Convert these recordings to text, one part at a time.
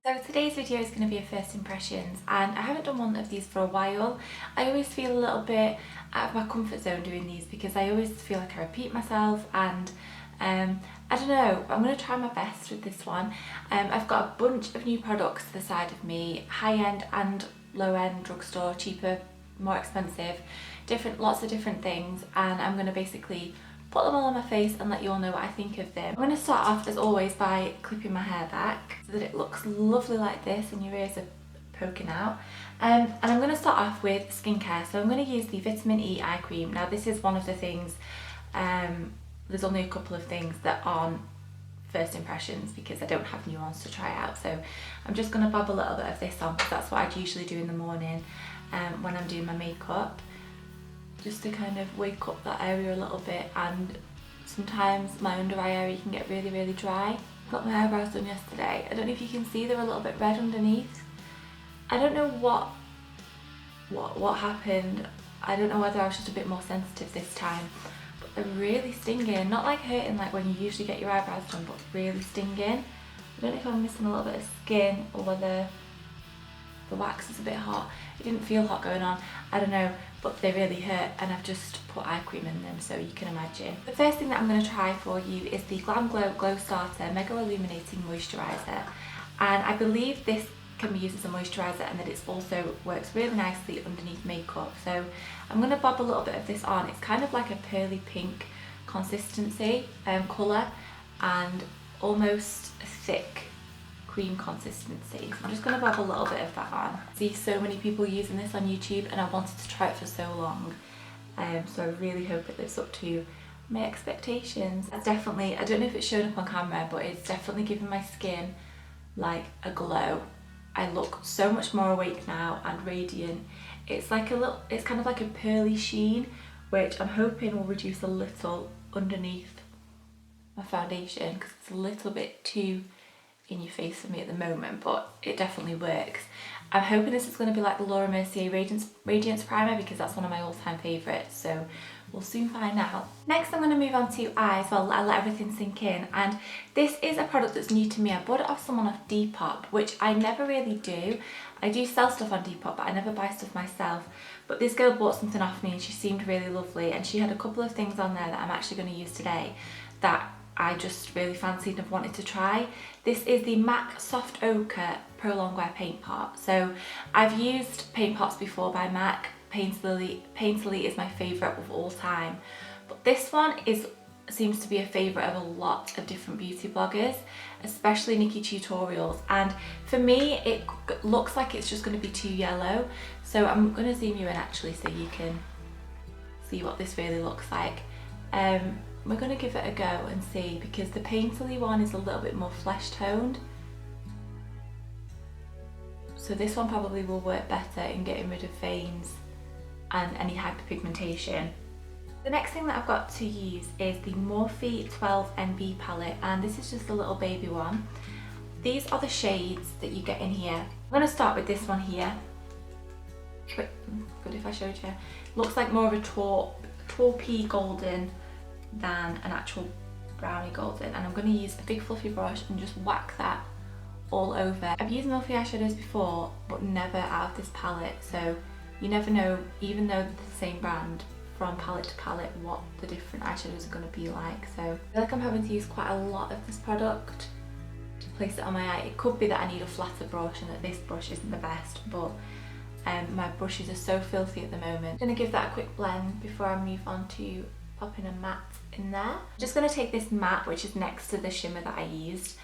So today's video is going to be a first impressions, and I haven't done one of these for a while. I always feel a little bit out of my comfort zone doing these because I always feel like I repeat myself, and I don't know, I'm going to try my best with this one. I've got a bunch of new products to the side of me, high-end and low-end drugstore, cheaper, more expensive, lots of different things, and I'm going to basically put them all on my face and let you all know what I think of them. I'm going to start off as always by clipping my hair back so that it looks lovely like this and your ears are poking out. And I'm going to start off with skincare. So I'm going to use the Vitamin E eye cream. Now this is one of the things, there's only a couple of things that aren't first impressions because I don't have new ones to try out. So I'm just going to bob a little bit of this on because that's what I'd usually do in the morning when I'm doing my makeup, just to kind of wake up that area a little bit. And sometimes my under eye area can get really dry. Got my eyebrows done yesterday. I don't know if you can see they're a little bit red underneath. I don't know what happened. I don't know whether I was just a bit more sensitive this time, but they're really stinging. Not like hurting like when you usually get your eyebrows done, but really stinging. I don't know if I'm missing a little bit of skin or whether the wax is a bit hot. It didn't feel hot going on, I don't know, but they really hurt, and I've just put eye cream in them so you can imagine. The first thing that I'm going to try for you is the Glam Glow Glow Starter Mega Illuminating Moisturizer, and I believe this can be used as a moisturizer and that it also works really nicely underneath makeup. So I'm going to bob a little bit of this on. It's kind of like a pearly pink consistency, colour, and almost a thick cream consistency. So I'm just going to bob a little bit of that on. I see so many people using this on YouTube and I wanted to try it for so long, so I really hope it lives up to my expectations. It's definitely, I don't know if it's showing up on camera, but it's definitely giving my skin like a glow. I look so much more awake now and radiant. It's like it's kind of like a pearly sheen, which I'm hoping will reduce a little underneath my foundation because it's a little bit too in your face for me at the moment, but it definitely works. I'm hoping this is going to be like the Laura Mercier Radiance Primer because that's one of my all-time favourites, so we'll soon find out. Next I'm going to move on to eyes. Well, I'll let everything sink in, and this is a product that's new to me. I bought it off someone off Depop, which I never really do. I do sell stuff on Depop, but I never buy stuff myself. But this girl bought something off me and she seemed really lovely, and she had a couple of things on there that I'm actually going to use today that I just really fancied and have wanted to try. This is the MAC Soft Ochre Pro Longwear Paint Pot. So I've used paint pots before by MAC. Painterly is my favourite of all time. But this one seems to be a favourite of a lot of different beauty bloggers, especially Nikki Tutorials. And for me, it looks like it's just going to be too yellow. So I'm going to zoom you in actually so you can see what this really looks like. We're going to give it a go and see, because the Painterly one is a little bit more flesh toned. So this one probably will work better in getting rid of veins and any hyperpigmentation. The next thing that I've got to use is the Morphe 12NB palette, and this is just a little baby one. These are the shades that you get in here. I'm going to start with this one here. Good if I showed you. Looks like more of a taupey golden than an actual brownie golden, and I'm going to use a big fluffy brush and just whack that all over. I've used Morphe eyeshadows before, but never out of this palette, so you never know, even though they're the same brand, from palette to palette what the different eyeshadows are going to be like. So I feel like I'm having to use quite a lot of this product to place it on my eye. It could be that I need a flatter brush and that this brush isn't the best, but my brushes are so filthy at the moment. I'm going to give that a quick blend before I move on to popping a matte in there. I'm just going to take this matte, which is next to the shimmer that I used,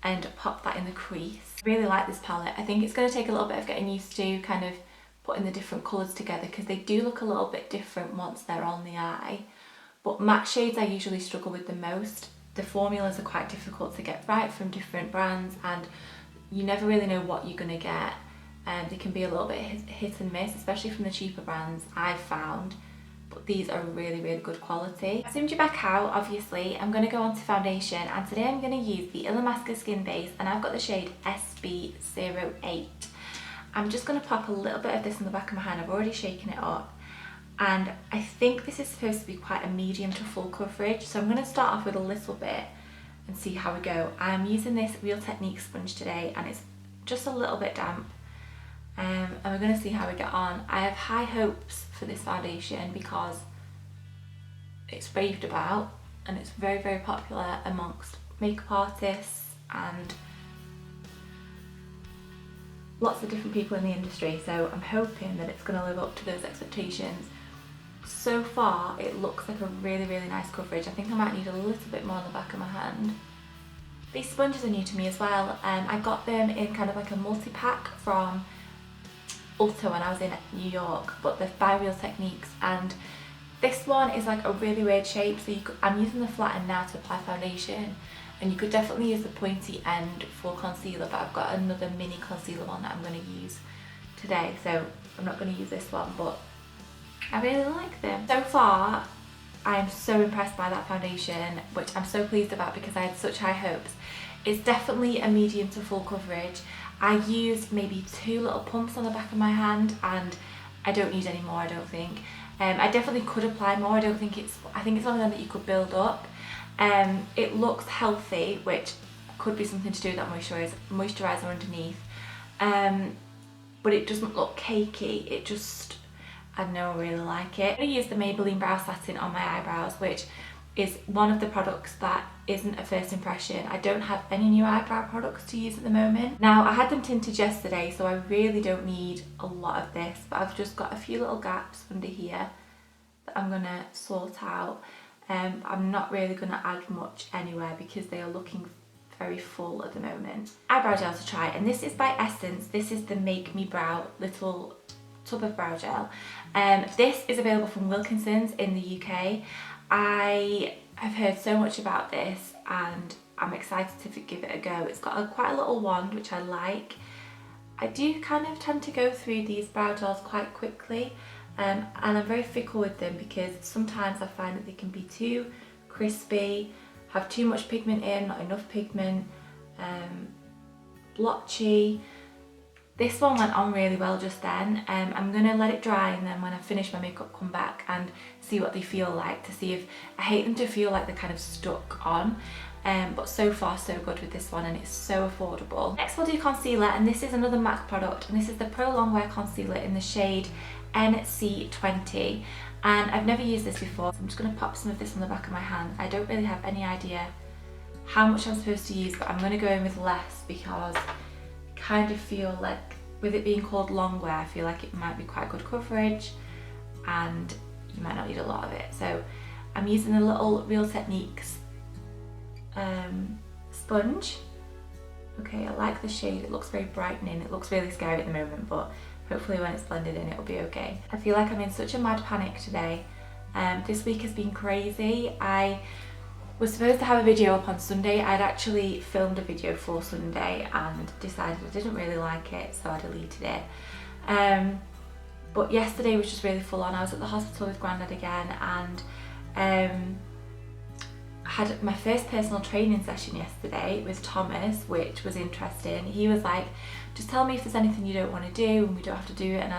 and pop that in the crease. I really like this palette. I think it's going to take a little bit of getting used to kind of putting the different colours together because they do look a little bit different once they're on the eye. But matte shades I usually struggle with the most. The formulas are quite difficult to get right from different brands, and you never really know what you're going to get. They can be a little bit hit and miss, especially from the cheaper brands, I've found. But these are really good quality. I've zoomed you back out, obviously. I'm going to go on to foundation, and today I'm going to use the Illamasqua Skin Base, and I've got the shade SB08. I'm just going to pop a little bit of this in the back of my hand. I've already shaken it up, and I think this is supposed to be quite a medium to full coverage, so I'm going to start off with a little bit and see how we go. I'm using this Real Technique sponge today, and it's just a little bit damp. And we're going to see how we get on. I have high hopes for this foundation because it's raved about and it's very, very popular amongst makeup artists and lots of different people in the industry, so I'm hoping that it's going to live up to those expectations. So far it looks like a really, really nice coverage. I think I might need a little bit more on the back of my hand. These sponges are new to me as well. I got them in kind of like a multi-pack from Ulta when I was in New York, but they're by Real Techniques, and this one is like a really weird shape, so I'm using the flat end now to apply foundation, and you could definitely use the pointy end for concealer, but I've got another mini concealer one that I'm going to use today, so I'm not going to use this one, but I really like them. So far I am so impressed by that foundation, which I'm so pleased about because I had such high hopes. It's definitely a medium to full coverage. I used maybe 2 little pumps on the back of my hand and I don't need any more, I don't think. I definitely could apply more. I think it's one of them that you could build up. It looks healthy, which could be something to do with that moisturizer underneath. But it doesn't look cakey. It just, I don't know, I really like it. I'm going to use the Maybelline Brow Satin on my eyebrows, which is one of the products that isn't a first impression. I don't have any new eyebrow products to use at the moment. Now, I had them tinted yesterday, so I really don't need a lot of this, but I've just got a few little gaps under here that I'm going to sort out. I'm not really going to add much anywhere because they are looking very full at the moment. Eyebrow gel to try, and this is by Essence. This is the Make Me Brow little tub of brow gel. This is available from Wilkinson's in the UK. I have heard so much about this and I'm excited to give it a go. It's got quite a little wand, which I like. I do kind of tend to go through these brow gels quite quickly, and I'm very fickle with them because sometimes I find that they can be too crispy, have too much pigment in, not enough pigment, blotchy. This one went on really well just then. I'm going to let it dry, and then when I finish my makeup come back and see what they feel like, to see if I hate them to feel like they're kind of stuck on. But so far so good with this one, and it's so affordable. Next we'll do concealer, and this is another MAC product, and this is the Pro Longwear Concealer in the shade NC20, and I've never used this before, so I'm just going to pop some of this on the back of my hand. I don't really have any idea how much I'm supposed to use, but I'm going to go in with less because kind of feel like with it being called longwear, I feel like it might be quite good coverage and you might not need a lot of it. So I'm using a little Real Techniques sponge. Okay, I like the shade, it looks very brightening. It looks really scary at the moment, but hopefully when it's blended in it'll be okay. I feel like I'm in such a mad panic today. This week has been crazy. I was supposed to have a video up on Sunday. I'd actually filmed a video for Sunday and decided I didn't really like it, so I deleted it. But yesterday was just really full on. I was at the hospital with Grandad again, and had my first personal training session yesterday with Thomas, which was interesting. He was like, just tell me if there's anything you don't want to do and we don't have to do it, and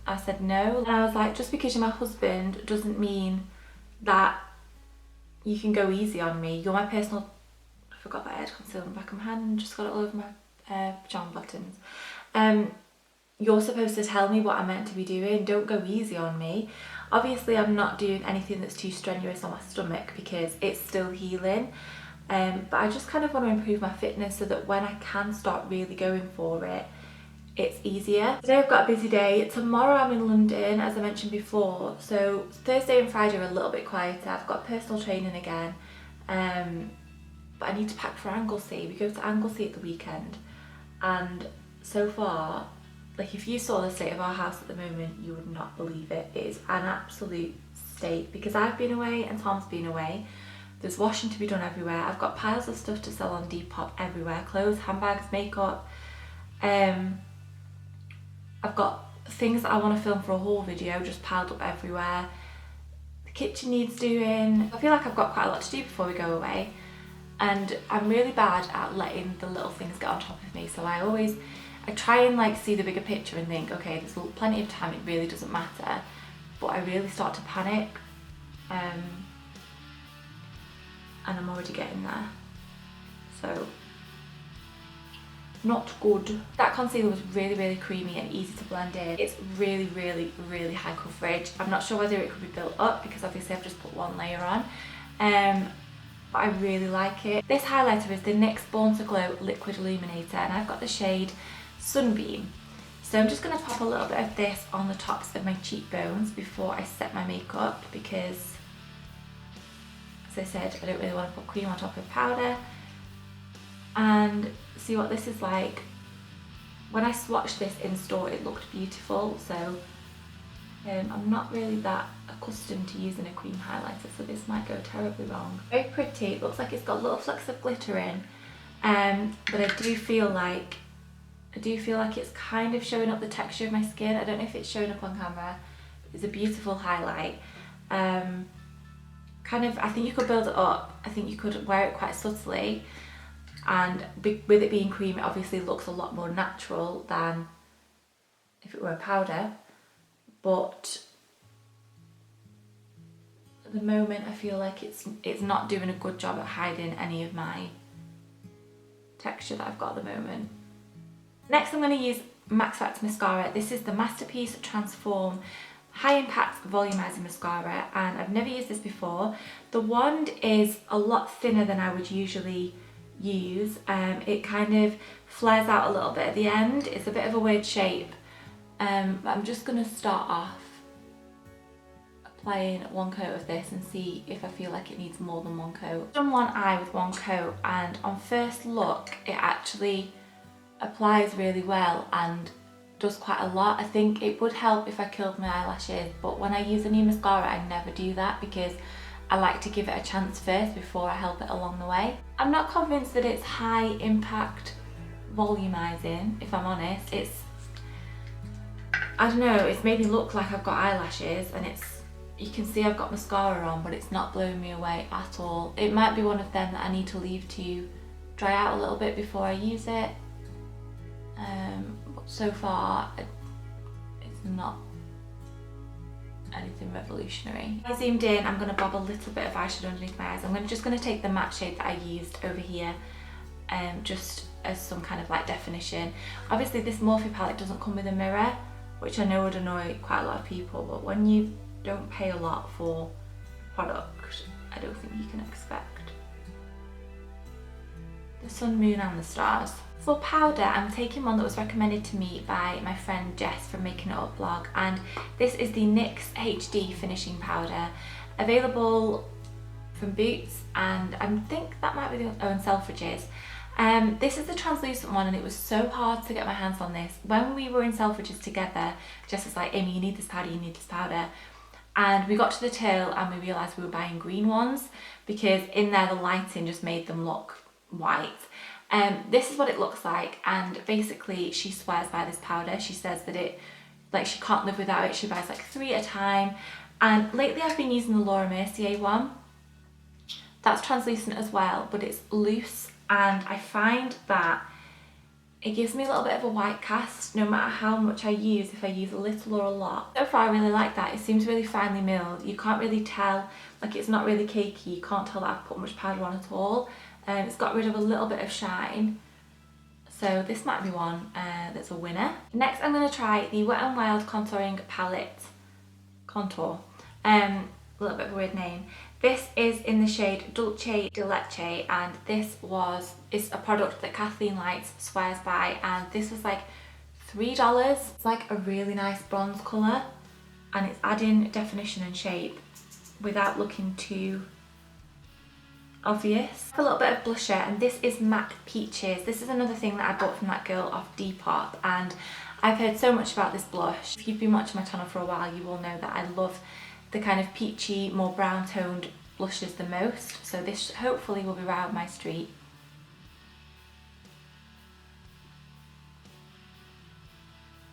I said no. And I was like, just because you're my husband doesn't mean that you can go easy on me. You're my personal, I forgot that I had concealer on the back of my hand and just got it all over my pajama buttons. You're supposed to tell me what I'm meant to be doing, don't go easy on me. Obviously I'm not doing anything that's too strenuous on my stomach because it's still healing, but I just kind of want to improve my fitness so that when I can start really going for it, it's easier. Today I've got a busy day. Tomorrow I'm in London, as I mentioned before, so Thursday and Friday are a little bit quieter. I've got personal training again, but I need to pack for Anglesey. We go to Anglesey at the weekend, and so far, like, if you saw the state of our house at the moment, you would not believe it. It is an absolute state because I've been away and Tom's been away. There's washing to be done everywhere. I've got piles of stuff to sell on Depop everywhere, clothes, handbags, makeup. I've got things that I want to film for a haul video just piled up everywhere. The kitchen needs doing. I feel like I've got quite a lot to do before we go away, and I'm really bad at letting the little things get on top of me, so I try and like see the bigger picture and think, okay, there's plenty of time, it really doesn't matter, but I really start to panic, and I'm already getting there. So not good. That concealer was really, really creamy and easy to blend in. It's really, really, really high coverage. I'm not sure whether it could be built up because obviously I've just put one layer on. But I really like it. This highlighter is the NYX Born to Glow Liquid Illuminator, and I've got the shade Sunbeam. So I'm just going to pop a little bit of this on the tops of my cheekbones before I set my makeup because, as I said, I don't really want to put cream on top of powder. And see what this is like. When I swatched this in store, it looked beautiful, so I'm not really that accustomed to using a cream highlighter, so this might go terribly wrong. Very pretty. It looks like it's got little flecks of glitter in, but I do feel like it's kind of showing up the texture of my skin. I don't know if it's showing up on camera. It's a beautiful highlight. Kind of, I think you could build it up. I think you could wear it quite subtly, and with it being cream, it obviously looks a lot more natural than if it were a powder. But at the moment I feel like it's not doing a good job at hiding any of my texture that I've got at the moment. Next I'm going to use Max Factor Mascara. This is the Masterpiece Transform High Impact Volumizing Mascara, and I've never used this before. The wand is a lot thinner than I would usually use. It kind of flares out a little bit at the end. It's a bit of a weird shape. I'm just going to start off applying one coat of this and see if I feel like it needs more than one coat. I've done one eye with one coat, and on first look it actually applies really well and does quite a lot. I think it would help if I curled my eyelashes, but when I use a new mascara I never do that because I like to give it a chance first before I help it along the way. I'm not convinced that it's high impact volumizing, if I'm honest. I don't know, it's made me look like I've got eyelashes, and you can see I've got mascara on, but it's not blowing me away at all. It might be one of them that I need to leave to dry out a little bit before I use it. But so far, it's not anything revolutionary. I zoomed in, I'm going to bob a little bit of eyeshadow underneath my eyes. I'm just going to take the matte shade that I used over here, just as some kind of like definition. Obviously this Morphe palette doesn't come with a mirror, which I know would annoy quite a lot of people, but when you don't pay a lot for product, I don't think you can expect the sun, moon and the stars. For powder, I'm taking one that was recommended to me by my friend Jess from Making It Up blog, and this is the NYX HD Finishing Powder, available from Boots, and I think that might be and Selfridges. This is the translucent one, and it was so hard to get my hands on this. When we were in Selfridges together, Jess was like, Amy, you need this powder, you need this powder. And we got to the till and we realised we were buying green ones because in there the lighting just made them look white. This is what it looks like, and basically she swears by this powder. She says that she can't live without it. She buys like 3 at a time, and lately I've been using the Laura Mercier one. That's translucent as well, but it's loose, and I find that it gives me a little bit of a white cast no matter how much I use, if I use a little or a lot. So far I really like that. It seems really finely milled. You can't really tell, like it's not really cakey. You can't tell that I've put much powder on at all. It's got rid of a little bit of shine. So this might be one that's a winner. Next I'm going to try the Wet n Wild Contouring Palette Contour. A little bit of a weird name. This is in the shade Dulce de Leche, and it's a product that Kathleen Lights swears by, and this was like $3. It's like a really nice bronze colour, and it's adding definition and shape without looking too obvious. A little bit of blusher, and this is MAC Peaches. This is another thing that I bought from that girl off Depop, and I've heard so much about this blush. If you've been watching my channel for a while, you will know that I love the kind of peachy, more brown toned blushes the most, so this hopefully will be right up my street.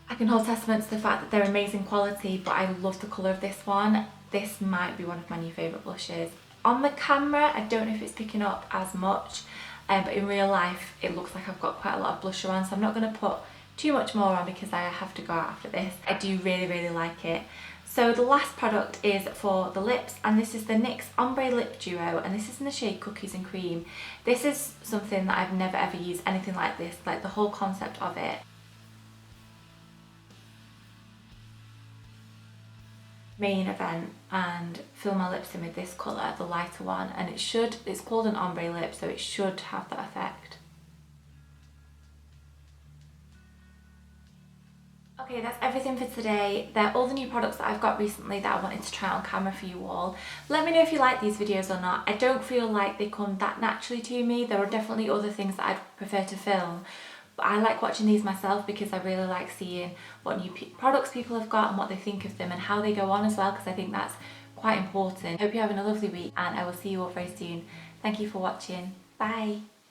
I can hold testament to the fact that they're amazing quality, but I love the colour of this one. This might be one of my new favourite blushes. On the camera, I don't know if it's picking up as much, but in real life it looks like I've got quite a lot of blusher on, so I'm not going to put too much more on because I have to go out after this. I do really, really like it. So the last product is for the lips, and this is the NYX Ombre Lip Duo, and this is in the shade Cookies and Cream. This is something that I've never ever used anything like this, like the whole concept of it. Main event and fill my lips in with this colour, the lighter one, and it's called an ombre lip, so it should have that effect. Okay, that's everything for today. They're all the new products that I've got recently that I wanted to try on camera for you all. Let me know if you like these videos or not. I don't feel like they come that naturally to me. There are definitely other things that I'd prefer to film. But I like watching these myself because I really like seeing what new products people have got and what they think of them and how they go on as well, because I think that's quite important. Hope you're having a lovely week, and I will see you all very soon. Thank you for watching. Bye.